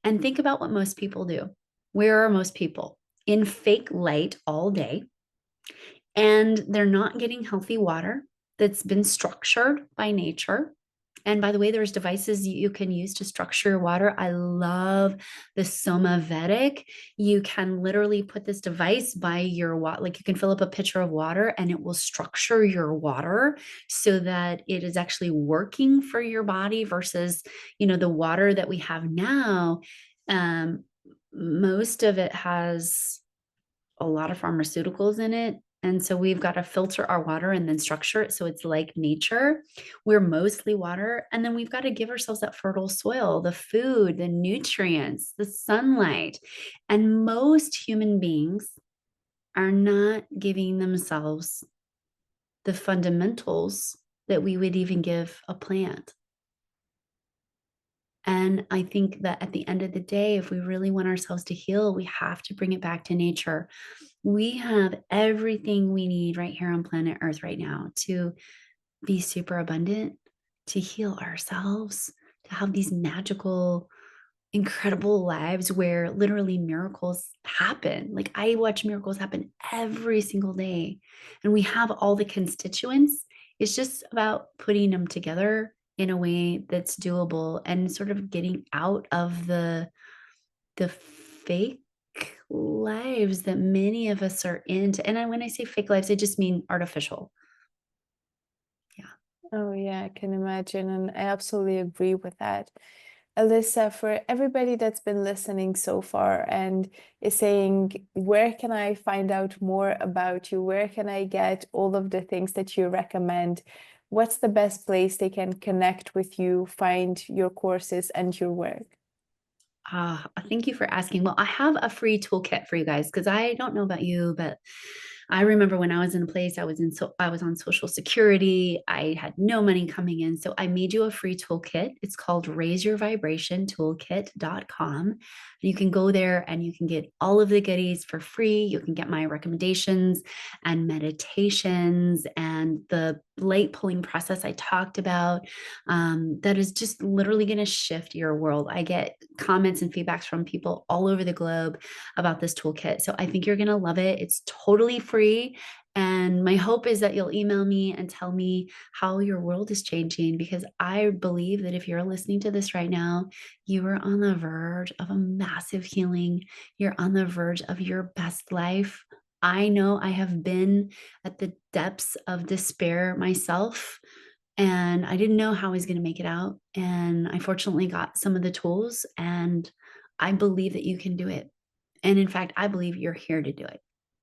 And think about what most people do. Where are most people? In fake light all day. And they're not getting healthy water that's been structured by nature. And by the way, there's devices you can use to structure your water. I love the Somavedic. You can literally put this device by your water, like you can fill up a pitcher of water and it will structure your water so that it is actually working for your body versus, the water that we have now. Um, Most of it has a lot of pharmaceuticals in it. And so we've got to filter our water and then structure it so it's like nature. We're mostly water. And then we've got to give ourselves that fertile soil, the food, the nutrients, the sunlight. And most human beings are not giving themselves the fundamentals that we would even give a plant. And I think that at the end of the day, if we really want ourselves to heal, we have to bring it back to nature. We have everything we need right here on planet Earth right now to be super abundant, to heal ourselves, to have these magical, incredible lives where literally miracles happen. Like I watch miracles happen every single day, and we have all the constituents. It's just about putting them together in a way that's doable and sort of getting out of the fake lives that many of us are into. And when I say fake lives, I just mean artificial. Yeah. Oh, yeah, I can imagine. And I absolutely agree with that. Alyssa, for everybody that's been listening so far and is saying, where can I find out more about you? Where can I get all of the things that you recommend? What's the best place they can connect with you, find your courses and your work? Thank you for asking. Well, I have a free toolkit for you guys because I don't know about you, but I remember when I was in a place I was on Social Security. I had no money coming in. So I made you a free toolkit. It's called raiseyourvibrationtoolkit.com. You can go there and you can get all of the goodies for free. You can get my recommendations and meditations and the light pulling process I talked about. That is just literally going to shift your world. I get comments and feedbacks from people all over the globe about this toolkit. So I think you're going to love it. It's totally free. And my hope is that you'll email me and tell me how your world is changing, because I believe that if you're listening to this right now, you are on the verge of a massive healing. You're on the verge of your best life. I know I have been at the depths of despair myself, and I didn't know how I was going to make it out. And I fortunately got some of the tools, and I believe that you can do it. And in fact, I believe you're here to do it.